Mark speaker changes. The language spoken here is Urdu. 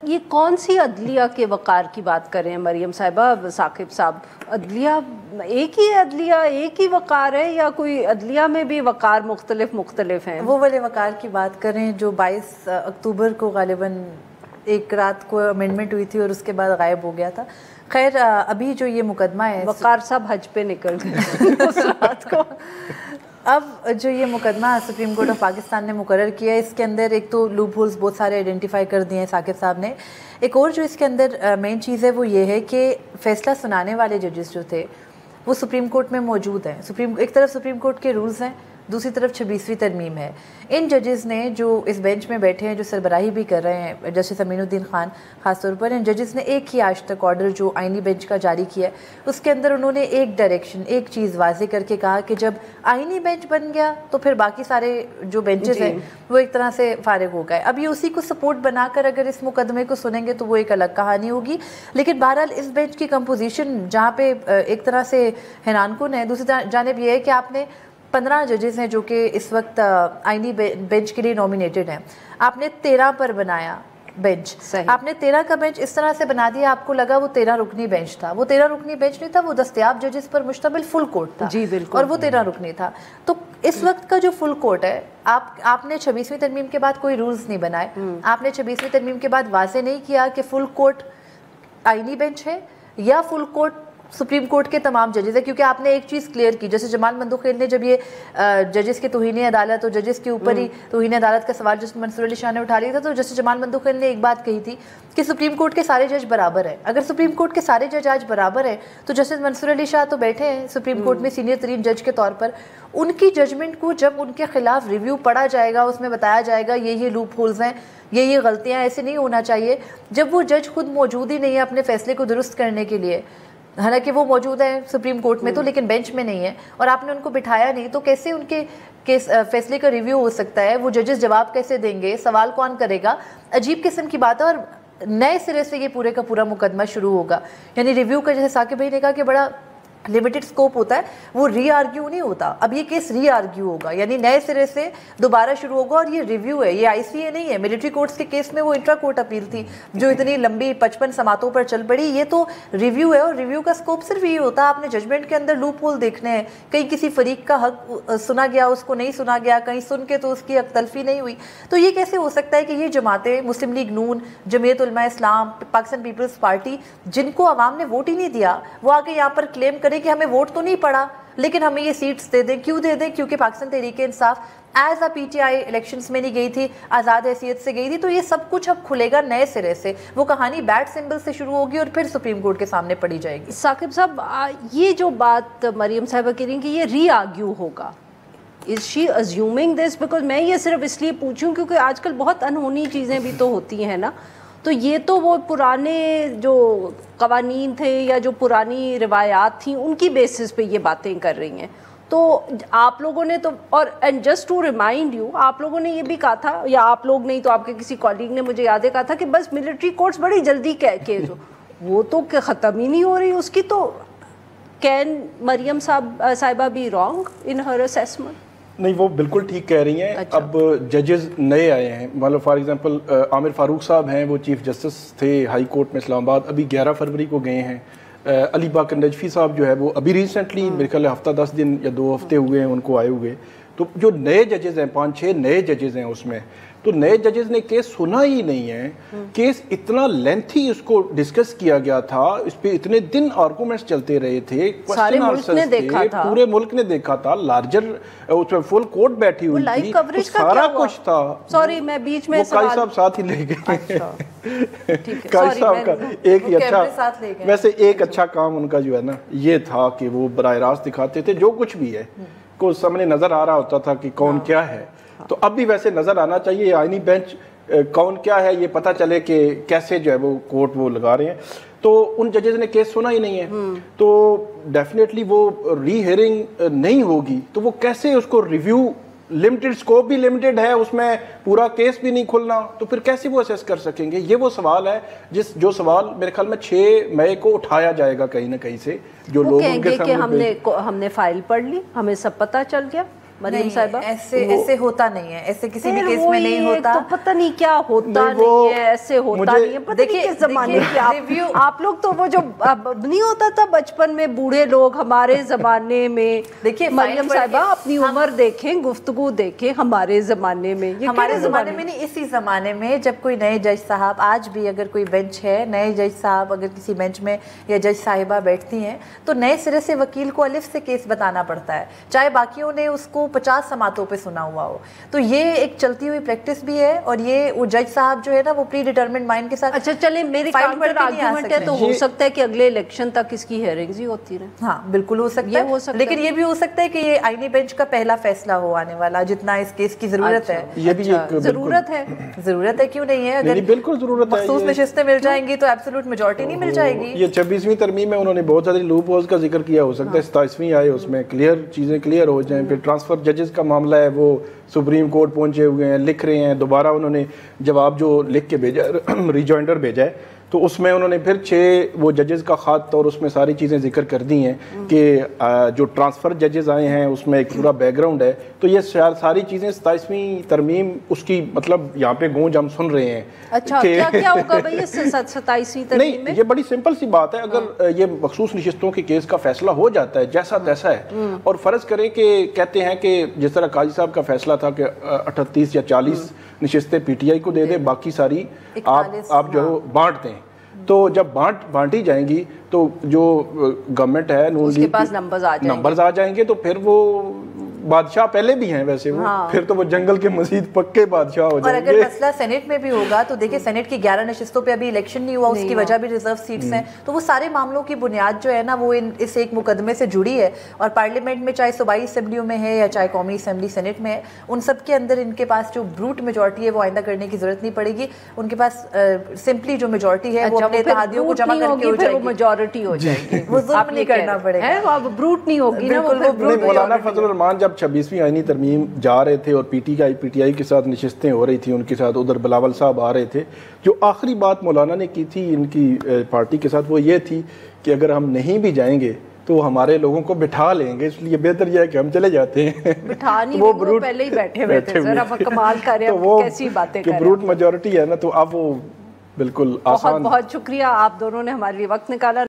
Speaker 1: یہ کون سی عدلیہ کے وقار کی بات کر رہے ہیں مریم صاحبہ، ثاقب صاحب؟ عدلیہ ایک ہی عدلیہ، ایک ہی وقار ہے، یا کوئی عدلیہ میں بھی وقار مختلف ہیں؟
Speaker 2: وہ والے وقار کی بات کریں جو 22 اکتوبر کو غالباً ایک رات کو امینڈمنٹ ہوئی تھی اور اس کے بعد غائب ہو گیا تھا. خیر ابھی جو یہ مقدمہ ہے،
Speaker 1: وقار صاحب حج پہ نکل گئے اس رات کو.
Speaker 2: اب جو یہ مقدمہ سپریم کورٹ آف پاکستان نے مقرر کیا ہے، اس کے اندر ایک تو لوپ ہولز بہت سارے آئیڈینٹیفائی کر دیے ہیں ثاقب صاحب نے. ایک اور جو اس کے اندر مین چیز ہے وہ یہ ہے کہ فیصلہ سنانے والے ججز جو تھے وہ سپریم کورٹ میں موجود ہیں. ایک طرف سپریم کورٹ کے رولز ہیں، دوسری طرف 26ویں ترمیم ہے. ان ججز نے جو اس بینچ میں بیٹھے ہیں، جو سربراہی بھی کر رہے ہیں جسٹس امین الدین خان خاص طور پر، ان ججز نے ایک ہی آج تک آرڈر جو آئینی بینچ کا جاری کیا ہے، اس کے اندر انہوں نے ایک ڈائریکشن، ایک چیز واضح کر کے کہا کہ جب آئینی بینچ بن گیا تو پھر باقی سارے جو بینچز ہیں وہ ایک طرح سے فارغ ہو گئے. اب یہ اسی کو سپورٹ بنا کر اگر اس مقدمے کو سنیں گے تو وہ ایک الگ کہانی ہوگی. لیکن بہرحال اس بینچ کی کمپوزیشن جہاں پہ ایک طرح سے حنان کن ہے، دوسری جانب یہ ہے کہ آپ نے 15 ججز ہیں جو کہ اس وقت آئینی بینچ کے لیے نومینیٹڈ ہیں، آپ نے 13 پر بنایا بینچ. آپ نے 13 کا بینچ اس طرح سے بنا دیا، آپ کو لگا وہ 13 رکنی بینچ تھا. وہ 13 رکنی بینچ نہیں تھا، وہ دستیاب ججز پر مشتمل فل کورٹ تھا.
Speaker 1: جی بالکل.
Speaker 2: اور وہ 13 رکنی تھا. تو اس وقت کا جو فل کورٹ ہے، آپ نے 26ویں ترمیم کے بعد کوئی رولز نہیں بنائے. آپ نے 26ویں ترمیم کے بعد واضح نہیں کیا کہ فل کورٹ آئینی بینچ ہے یا فل کورٹ سپریم کورٹ کے تمام ججز ہیں. کیونکہ آپ نے ایک چیز کلیئر کی، جیسے جمال مندوخیل نے جب یہ ججز کے توہین عدالت اور ججز کے اوپر ہی توہین عدالت کا سوال جسٹس منصور علی شاہ نے اٹھا لیا تھا، تو جسٹس جمال مندوخیل نے ایک بات کہی تھی کہ سپریم کورٹ کے سارے جج برابر ہیں. اگر سپریم کورٹ کے سارے جج آج برابر ہیں تو جسٹس منصور علی شاہ تو بیٹھے ہیں سپریم کورٹ میں سینئر ترین جج کے طور پر. ان کی ججمنٹ کو جب ان کے خلاف ریویو پڑھا جائے گا، اس میں بتایا جائے گا یہ لوپ ہولز ہیں، یہ غلطیاں، ایسے نہیں ہونا چاہیے. جب وہ جج خود موجود ہی نہیں ہے اپنے فیصلے کو درست کرنے کے لیے، حالانکہ وہ موجود ہیں سپریم کورٹ میں تو لیکن بینچ میں نہیں ہے، اور آپ نے ان کو بٹھایا نہیں، تو کیسے ان کے فیصلے کا ریویو ہو سکتا ہے؟ وہ ججز جواب کیسے دیں گے؟ سوال کون کرے گا؟ عجیب قسم کی بات ہے. اور نئے سرے سے یہ پورے کا پورا مقدمہ شروع ہوگا. یعنی ریویو کا جیسے ثاقب بھائی نے کہا کہ بڑا لمیٹڈ سکوپ ہوتا ہے، وہ ری آرگیو نہیں ہوتا. اب یہ کیس ری آرگیو ہوگا، یعنی نئے سرے سے دوبارہ شروع ہوگا. اور یہ ریویو ہے، یہ آئی سی اے نہیں ہے. ملٹری کورٹس کے کیس میں وہ انٹرا کورٹ اپیل تھی جو اتنی لمبی 55 سماعتوں پر چل پڑی. یہ تو ریویو ہے، اور ریویو کا سکوپ صرف یہ ہوتا ہے آپ نے ججمنٹ کے اندر لوپ ہول دیکھنے ہیں. کہیں کسی فریق کا حق سنا گیا، اس کو نہیں سنا گیا، کہیں سن کے تو اس کی حق تلفی نہیں ہوئی. تو یہ کیسے ہو سکتا ہے کہ یہ جماعتیں، مسلم لیگ نون، جمعیت علماء اسلام، پاکستان پیپلز پارٹی، جن کو عوام نے ووٹ ہی نہیں دیا، وہ آگے یہاں پر کلیم کرے کہ ہمیں ووٹ تو نہیں پڑا لیکن ہمیں یہ سیٹس دے دیں؟ کیوں دے دیں؟ کیونکہ Pakistan Tehreek Insaf as a P T I elections میں نہیں گئی تھی، آزاد حیثیت سے گئی تھی. تو یہ سب کچھ اب کھلے گا نئے سرے سے. وہ کہانی بیٹ سمبل سے شروع ہوگی اور پھر سپریم کورٹ کے سامنے پڑی جائے گی.
Speaker 1: ثاقب صاحب، یہ جو بات مریم صاحبہ کہہ رہی ہیں کہ یہ ری آرگیو ہوگا، از شی ازیومنگ دس؟ بیکاز میں یہ صرف اس لیے پوچھوں کیونکہ آج کل بہت انہونی چیزیں بھی تو ہوتی ہیں نا. تو یہ تو وہ پرانے جو قوانین تھے یا جو پرانی روایات تھیں ان کی بیسس پہ یہ باتیں کر رہی ہیں. تو آپ لوگوں نے تو، اور and just to remind you, آپ لوگوں نے یہ بھی کہا تھا، یا آپ لوگ نہیں تو آپ کے کسی کولیگ نے مجھے یاد ہے کہا تھا کہ بس ملٹری کورٹس بڑی جلدی کیس ہو. وہ تو ختم ہی نہیں ہو رہی اس کی. تو کین مریم صاحبہ be wrong in her assessment?
Speaker 3: نہیں، وہ بالکل ٹھیک کہہ رہی ہیں. اب ججز نئے آئے ہیں، مطلب فار ایگزامپل عامر فاروق صاحب ہیں، وہ چیف جسٹس تھے ہائی کورٹ میں اسلام آباد، ابھی 11 فروری کو گئے ہیں. علی باقر نجفی صاحب جو ہے وہ ابھی ریسنٹلی میرے خیال ہفتہ 10 دن یا 2 ہفتے ہوئے ہیں ان کو آئے ہوئے. تو جو نئے ججز ہیں، 5-6 نئے ججز ہیں اس میں، تو نئے ججز نے کیس سنا ہی نہیں ہے. کیس اتنا لینتھی اس کو ڈسکس کیا گیا تھا، اس پہ اتنے دن آرگومنٹس چلتے رہے تھے،
Speaker 1: سارے ملک نے دیکھا تھا،
Speaker 3: پورے ملک نے دیکھا تھا. لارجر اس میں فل کورٹ بیٹھی ہوئی تھی، سارا کچھ تھا.
Speaker 1: سوری میں بیچ میں
Speaker 3: قاضی صاحب ساتھ ہی لے گئے. قاضی صاحب کا ایک ہی اچھا، ویسے ایک اچھا کام ان کا جو ہے نا یہ تھا کہ وہ براہ راست دکھاتے تھے جو کچھ بھی ہے، کو سامنے نظر آ رہا ہوتا تھا کہ کون کیا ہے. تو اب بھی ویسے نظر آنا چاہیے آئینی بینچ کون کیا ہے، یہ پتہ چلے کہ کیسے جو ہے وہ کورٹ وہ لگا رہے ہیں. تو ان ججز نے کیس سنا ہی نہیں ہے، تو ڈیفینیٹلی وہ ری ہیئرنگ نہیں ہوگی. تو وہ کیسے اس کو ریویو، لمیٹڈ سکوپ بھی لمیٹڈ ہے، اس میں پورا کیس بھی نہیں کھلنا، تو پھر کیسے وہ اسیس کر سکیں گے؟ یہ وہ سوال ہے جو سوال میرے خیال میں 6 مئی کو اٹھایا جائے گا کہیں نہ کہیں سے. جو لوگ
Speaker 1: کہیں گے کہ ہم نے فائل پڑھ لی، ہمیں سب پتہ چل گیا. مریم صاحبہ؟
Speaker 2: ایسے ہوتا نہیں ہے, ایسے کسی بھی کیس میں نہیں ہوتا.
Speaker 1: تو پتہ نہیں کیا ہوتا نہیں ہے, ایسے ہوتا نہیں ہے. پتہ نہیں کس زمانے کے آپ لوگ تو وہ جو نہیں ہوتا تھا بچپن میں بوڑھے لوگ ہمارے زمانے میں. دیکھیے مریم صاحبہ اپنی عمر دیکھیں, گفتگو دیکھیں. ہمارے زمانے میں,
Speaker 2: ہمارے زمانے میں نہیں, اسی زمانے میں جب کوئی نئے جج صاحب, آج بھی اگر کوئی بینچ ہے, نئے جج صاحب اگر کسی بینچ میں یا جج صاحبہ بیٹھتی ہیں تو نئے سرے سے وکیل کو الف سے کیس بتانا پڑتا ہے, چاہے باقیوں نے اس کو 50 سماعتوں پہ سنا ہوا ہو. تو یہ ایک چلتی ہوئی پریکٹس بھی ہے, اور یہ وہ جج صاحب جو ہے نا وہ پری ڈیٹرمنٹ مائنڈ کے ساتھ.
Speaker 1: اچھا چلیں, میری کاؤنٹر آرگیومنٹ ہے, تو ہو سکتا ہے کہ اگلے الیکشن تک اس کی ہیئرنگز ہی ہوتی رہے.
Speaker 2: ہاں بالکل ہو سکتا ہے, لیکن یہ بھی ہو سکتا ہے کہ یہ آئینی بینچ کا پہلا فیصلہ ہو آنے والا, جتنا اس کیس کی ضرورت ہے.
Speaker 3: یہ بھی
Speaker 1: ضرورت ہے,
Speaker 2: ضرورت ہے, کیوں نہیں ہے. اگر
Speaker 3: بالکل ضرورت ہے,
Speaker 2: مخصوص نشستیں مل جائیں گی تو ایبسولوٹ میجورٹی نہیں مل جائے گی.
Speaker 3: یہ 26ویں ترمیم میں انہوں نے بہت ساری لوپ ہولز کا ذکر کیا, ہو سکتا ہے 27ویں آئے اس میں کلیئر چیزیں کلیئر ہو جائیں. پھر ٹرانسفر ججز کا معاملہ ہے, وہ سپریم کورٹ پہنچے ہوئے ہیں, لکھ رہے ہیں دوبارہ. انہوں نے جواب جو لکھ کے بھیجا, ریجوائنڈر بھیجا ہے, تو اس میں انہوں نے پھر 6 وہ ججز کا خط اور اس میں ساری چیزیں ذکر کر دی ہیں کہ جو ٹرانسفر ججز آئے ہیں اس میں ایک پورا بیک گراؤنڈ ہے. تو یہ ساری چیزیں 27ویں ترمیم اس کی مطلب یہاں پہ گونج ہم سن رہے ہیں.
Speaker 1: اچھا کیا ہوگا بھائی 27ویں ترمیم میں؟
Speaker 3: یہ بڑی سمپل سی بات ہے. اگر یہ مخصوص نشستوں کے کیس کا فیصلہ ہو جاتا ہے جیسا تیسا ہے, اور فرض کریں کہ کہتے ہیں کہ جس طرح قاضی صاحب کا فیصلہ تھا کہ 38 یا 40 نشستیں پی ٹی آئی کو دے دیں, باقی ساری آپ جو بانٹ دیں, تو جب بانٹی جائیں گی تو جو گورنمنٹ ہے
Speaker 1: اس کے پاس نمبرز
Speaker 3: آ جائیں گے, تو پھر وہ بادشاہ پہلے بھی ہیں ویسے وہ, پھر تو وہ جنگل کے مزید پکے بادشاہ ہو جائیں گے.
Speaker 2: اور اگر مسئلہ سینٹ میں بھی ہوگا تو دیکھیں سینٹ کی 11 نشستوں پہ ابھی الیکشن نہیں ہوا, اس کی وجہ بھی ریزرو سیٹس ہیں. تو وہ سارے معاملوں کی بنیاد جو ہے نا وہ اس ایک مقدمے سے جڑی ہے. اور پارلیمنٹ میں چاہے صوبائی اسمبلیوں میں ہے یا چاہے قومی اسمبلی سینٹ میں ہے, ان سب کے اندر ان کے پاس جو بروٹ میجورٹی ہے وہ آئندہ کرنے کی ضرورت نہیں پڑے گی. ان کے پاس سمپلی جو میجورٹی ہے وہ اپنے اتحادیوں کو جمع کر کے ہو جائے گی,
Speaker 1: میجورٹی ہو جائے گی.
Speaker 2: وہ ظلم نہیں کرنا پڑے گا,
Speaker 1: بروٹ نہیں ہوگی نا.
Speaker 3: مولانا فضل الرحمان جب 26ویں آئینی ترمیم جا رہے تھے اور پی ٹی آئی کے ساتھ نشستیں ہو رہی تھیں, ان کے ساتھ ادھر بلاول صاحب آ رہے تھے, جو آخری بات مولانا نے کی تھی ان کی پارٹی کے ساتھ وہ یہ تھی کہ اگر ہم نہیں بھی جائیں گے تو ہمارے لوگوں کو بٹھا لیں گے, اس لیے بہتر یہ ہے کہ ہم چلے جاتے ہیں.
Speaker 1: بٹھا نہیں, وہ پہلے ہی بیٹھے ہوئے تھے سر. اب کمال کر رہے ہیں, کیسی باتیں کر رہے ہیں.
Speaker 3: بروٹ میجورٹی ہے نا, تو اب وہ بالکل آسان.
Speaker 1: بہت شکریہ, آپ دونوں نے ہمارے لیے وقت نکالا.